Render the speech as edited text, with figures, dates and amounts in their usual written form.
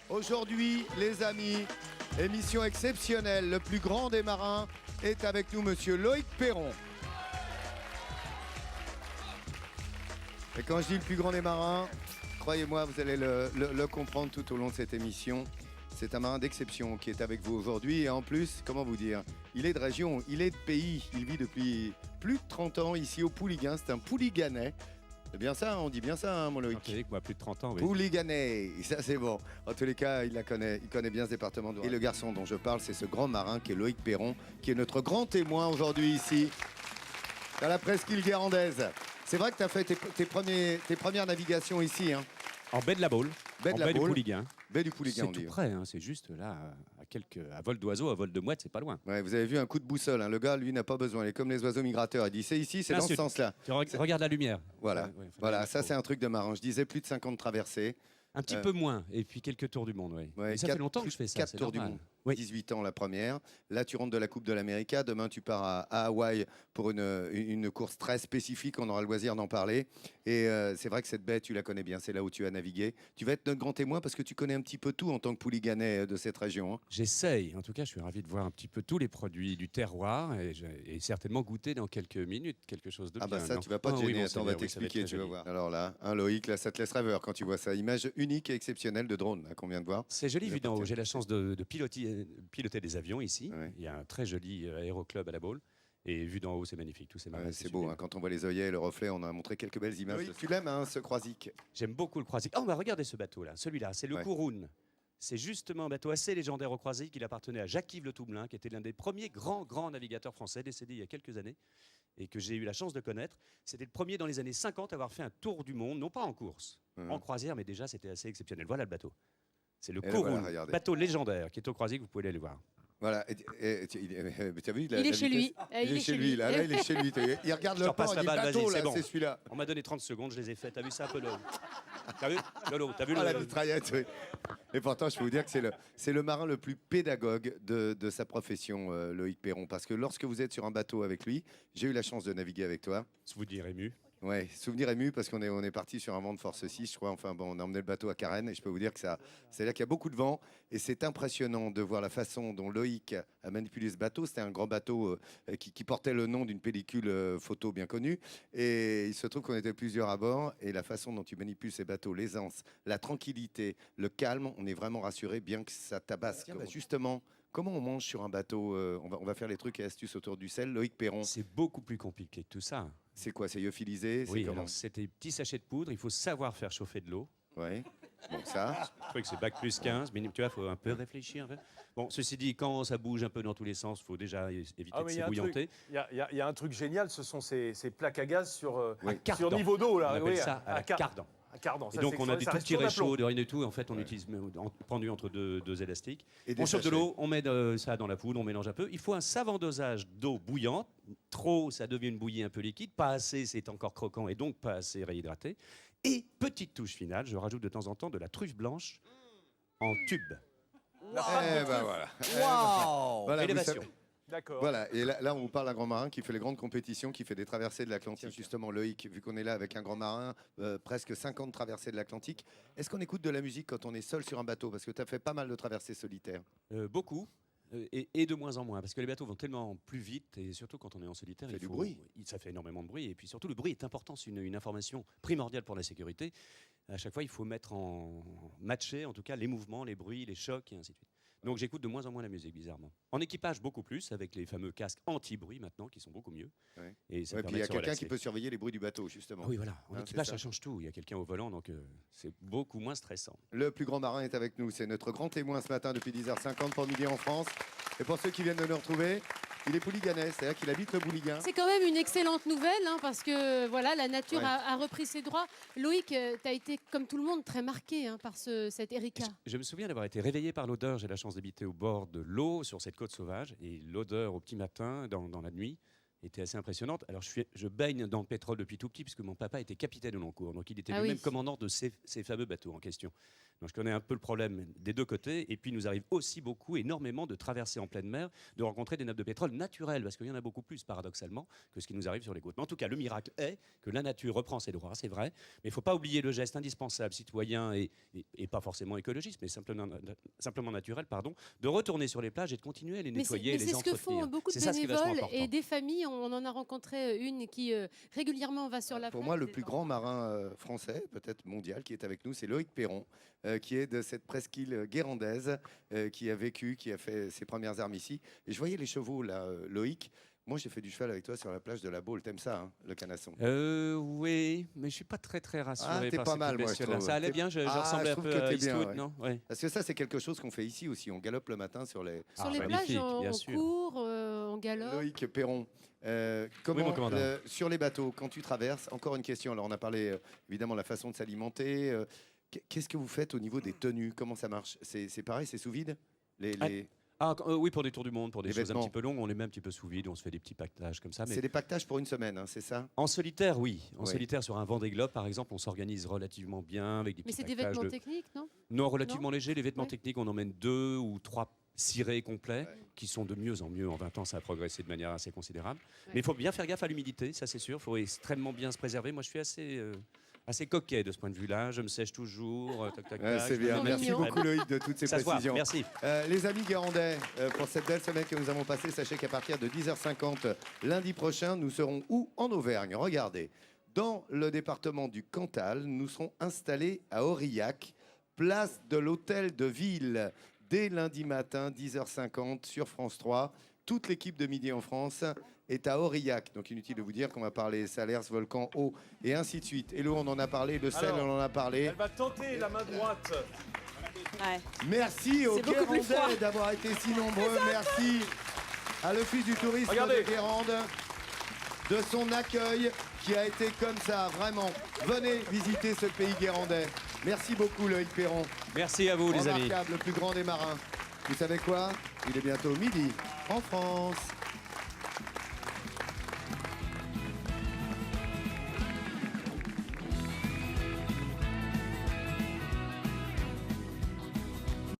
Aujourd'hui, les amis, émission exceptionnelle. Le plus grand des marins est avec nous, monsieur Loïc Perron. Et quand je dis le plus grand des marins, croyez-moi, vous allez le comprendre tout au long de cette émission. C'est un marin d'exception qui est avec vous aujourd'hui. Et en plus, comment vous dire, il est de région, il est de pays. Il vit depuis plus de 30 ans ici au Pouliguen. C'est un Pouliganais. C'est bien ça, on dit bien ça, hein, mon Loïc. Okay, moi, plus de 30 ans, oui. Pouliganais, ça c'est bon. En tous les cas, il connaît bien ce département. Et le garçon dont je parle, c'est ce grand marin qui est Loïc Perron, qui est notre grand témoin aujourd'hui ici, dans la presqu'île guérandaise. C'est vrai que tu as fait tes premières navigations ici, hein. En baie de la Baule, Baie de la baie du Baule. Pouliguen. Baie du Pouliguen, on C'est dit. tout près, hein, c'est juste là, à vol d'oiseau, à vol de mouette, c'est pas loin. Ouais, vous avez vu un coup de boussole, hein. Le gars, lui, n'a pas besoin. Il est comme les oiseaux migrateurs. Il dit c'est ici, c'est Là, dans ce sens-là. Tu regardes la lumière. Voilà, Ouais, voilà, ça c'est un truc de marin. Je disais plus de 50 traversées. Un petit peu moins, et puis quelques tours du monde, oui. Ouais, Et ça fait longtemps que je fais ça. 4 c'est tours du normal. monde. Oui. 18 ans la première. Là, tu rentres de la Coupe de l'Amérique. Demain, tu pars à Hawaï pour une course très spécifique. On aura le loisir d'en parler. Et c'est vrai que cette baie, tu la connais bien. C'est là où tu as navigué. Tu vas être notre grand témoin parce que tu connais un petit peu tout en tant que Pouliganais de cette région, hein. J'essaye. En tout cas, je suis ravi de voir un petit peu tous les produits du terroir et certainement goûter dans quelques minutes quelque chose de Ah bien. bah ça, non tu vas pas te Ah oui, gêner. mon Attends, on va Seigneur, oui, ça va être t'expliquer, très tu vas joli. voir. Alors là, Loïc, là, ça te laisse rêveur quand tu vois ça. Image unique et exceptionnelle de drone là, qu'on vient de voir. C'est joli vu d'en haut. partir. J'ai la chance de piloter des avions ici. Ouais. Il y a un très joli aéroclub à la Baule. Et vu d'en haut, c'est magnifique. Tous ces marins, Ouais, c'est beau, hein, quand on voit les œillets et le reflet, on a montré quelques belles images. Oui. Tu l'aimes, hein, ce croisic? J'aime beaucoup le croisic. Oh, bah regardez ce bateau-là. Celui-là, c'est le Ouais. Kouroun. C'est justement un bateau assez légendaire au croisic. Il appartenait à Jacques-Yves Le Toumelin, qui était l'un des premiers grands navigateurs français, décédé il y a quelques années, et que j'ai eu la chance de connaître. C'était le premier dans les années 50 à avoir fait un tour du monde, non pas en course, en croisière, mais déjà c'était assez exceptionnel. Voilà le bateau. C'est le Et Kouroun, voilà, regardez. bateau légendaire qui est au croisic, vous pouvez aller le voir. Voilà. Tu as vu Il est chez lui. Il est chez lui, là. Là, il est chez lui. Il regarde Je le te repasse port, il la dit balle, bateau, vas-y, là, c'est bon. c'est celui-là. On m'a donné 30 secondes, je les ai faites. T'as vu ça un peu, Lolo? T'as vu, Lolo? T'as vu Ah, la le... mitraillette, oui. Et pourtant, je peux vous dire que c'est le marin le plus pédagogue de sa profession, Loïc Perron. Parce que lorsque vous êtes sur un bateau avec lui, j'ai eu la chance de naviguer avec toi. Vous dire ému. Ouais, souvenir ému parce qu'on est parti sur un vent de force 6, je crois. Enfin bon, on a emmené le bateau à Carène et je peux vous dire que c'est là qu'il y a beaucoup de vent et c'est impressionnant de voir la façon dont Loïc a manipulé ce bateau. C'était un grand bateau qui portait le nom d'une pellicule photo bien connue et il se trouve qu'on était plusieurs à bord et la façon dont tu manipules ces bateaux, l'aisance, la tranquillité, le calme, on est vraiment rassuré bien que ça tabasse. Tiens, bah, justement, comment on mange sur un bateau on va faire les trucs et astuces autour du sel. Loïc Perron, C'est beaucoup plus compliqué que tout ça. c'est quoi? C'est lyophilisé? Oui, C'est comment? alors c'est des petits sachets de poudre. Il faut savoir faire chauffer de l'eau. Ouais. Bon, ça. Je crois que c'est bac plus 15, mais tu vois, il faut un peu réfléchir. Bon, ceci dit, quand ça bouge un peu dans tous les sens, il faut déjà éviter de mais il y a un s'ébouillanter. truc- il y a un truc génial, ce sont ces plaques à gaz sur cardan. niveau d'eau. Là, On appelle oui, ça à la cardan. Un cardan. Et ça, donc c'est on a des ça tout reste petits sur l'aplomb. réchauds de rien du tout. En fait, on utilise pendu entre deux élastiques. Et des On chauffe de sachets. l'eau, on met ça dans la poudre, on mélange un peu. Il faut un savant dosage d'eau bouillante. Trop, ça devient une bouillie un peu liquide. Pas assez, c'est encore croquant et donc pas assez réhydraté. Et petite touche finale, je rajoute de temps en temps de la truffe blanche en tube. Eh ben voilà. Waouh! Voilà, vous Élévation. savez- D'accord. Voilà, et là on vous parle d'un grand marin qui fait les grandes compétitions, qui fait des traversées de l'Atlantique. Justement, Loïc, vu qu'on est là avec un grand marin, presque 50 traversées de l'Atlantique, est-ce qu'on écoute de la musique quand on est seul sur un bateau? Parce que tu as fait pas mal de traversées solitaires. Beaucoup. Et de moins en moins, parce que les bateaux vont tellement plus vite, et surtout quand on est en solitaire, Ça fait du bruit. Ça fait énormément de bruit, et puis surtout le bruit est important, c'est une information primordiale pour la sécurité. À chaque fois, il faut matcher, en tout cas, les mouvements, les bruits, les chocs, et ainsi de suite. Donc j'écoute de moins en moins la musique, bizarrement. En équipage, beaucoup plus, avec les fameux casques anti-bruit maintenant, qui sont beaucoup mieux. Ouais. Et ça Ouais, puis permet il y de a se quelqu'un relaxer. qui peut surveiller les bruits du bateau, justement. Ah oui, voilà. En Hein, équipage, c'est ça ça. change tout. Il y a quelqu'un au volant, donc c'est beaucoup moins stressant. Le plus grand marin est avec nous, c'est notre grand témoin ce matin depuis 10h50 pour Midi en France. Et pour ceux qui viennent de nous retrouver, il est pouliganais, c'est-à-dire qu'il habite le Pouliguen. C'est quand même une excellente nouvelle, hein, parce que voilà, la nature Ouais. a repris ses droits. Loïc, tu as été, comme tout le monde, très marqué par cet Erika. Je me souviens d'avoir été réveillé par l'odeur. J'ai la chance d'habiter au bord de l'eau sur cette côte sauvage. Et l'odeur au petit matin, dans la nuit, était assez impressionnante. Alors je baigne dans le pétrole depuis tout petit puisque mon papa était capitaine au long cours, donc il était Ah lui-même oui. commandant de ces fameux bateaux en question. Donc je connais un peu le problème des deux côtés. Et puis il nous arrive aussi énormément de traverser en pleine mer, de rencontrer des nappes de pétrole naturelles, parce qu'il y en a beaucoup plus paradoxalement que ce qui nous arrive sur les côtes. Mais en tout cas, le miracle est que la nature reprend ses droits, c'est vrai. Mais il ne faut pas oublier le geste indispensable, citoyen et pas forcément écologiste, mais simplement naturel, pardon, de retourner sur les plages et de continuer à les nettoyer, mais et les c'est ce que entretenir. font beaucoup de C'est ça, ce qui est vachement bénévoles important. et des familles. On en a rencontré une qui régulièrement va sur la Pour plage. moi, le plus grand marin français, peut-être mondial, qui est avec nous, c'est Loïc Perron, qui est de cette presqu'île guérandaise, qui a vécu, qui a fait ses premières armes ici. Et je voyais les chevaux, là, Loïc. Moi, j'ai fait du cheval avec toi sur la plage de la Baule. T'aimes ça, hein, le canasson? Oui, mais je suis pas très rassuré Ah, t'es par pas cette mal, moi, je bestiole-là. trouve. Ça allait bien, je Ah, ressemblais je un trouve peu que à t'es bien, Eastwood, ouais. non? Ouais. Parce que ça, c'est quelque chose qu'on fait ici aussi. On galope le matin sur les... Sur les plages, magnifique, on bien sûr. court, on galope. Loïc Perron, comment, mon commandant. sur les bateaux, quand tu traverses, encore une question. Alors, on a parlé évidemment de la façon de s'alimenter. Qu'est-ce que vous faites au niveau des tenues? Comment ça marche? C'est pareil, c'est sous vide? Oui, pour des tours du monde, pour des Les choses un vêtements. petit peu longues, on les met un petit peu sous vide, on se fait des petits pactages comme ça. Mais C'est des pactages pour une semaine, hein, c'est ça? en solitaire, oui. En Oui. solitaire, sur un Vendée Globe, par exemple, on s'organise relativement bien avec des Mais petits c'est des pactages vêtements de- techniques, non? Non, relativement légers. Les vêtements Ouais. techniques, on emmène 2 ou 3 cirés complets, qui sont de mieux en mieux. En 20 ans, ça a progressé de manière assez considérable. Mais il faut bien faire gaffe à l'humidité, ça c'est sûr. Il faut extrêmement bien se préserver. Moi, je suis assez coquet de ce point de vue-là. Je me sèche toujours. Tac, tac, Ouais, tac, c'est je bien. me mets Merci mignon. beaucoup, Loïc, de toutes ces Ça se voit, précisions. merci. Les amis guérandais, pour cette belle semaine que nous avons passée, sachez qu'à partir de 10h50 lundi prochain, nous serons où? En Auvergne. Regardez, dans le département du Cantal, nous serons installés à Aurillac, place de l'Hôtel de Ville, dès lundi matin, 10h50 sur France 3. Toute l'équipe de Midi en France est à Aurillac. Donc inutile de vous dire qu'on va parler salaires, volcan, eau et ainsi de suite. Et l'eau, on en a parlé, le sel, Alors, on en a parlé. Elle va tenter la main droite. Ouais. Merci aux C'est beaucoup plus froid. Guérandais d'avoir été si nombreux. Merci à l'Office du tourisme Regardez. de Guérande de son accueil qui a été comme ça, vraiment. Venez visiter ce pays guérandais. Merci beaucoup Loïc Perron. Merci à vous, les amis. Remarquable, le plus grand des marins. Vous savez quoi? Il est bientôt midi en France.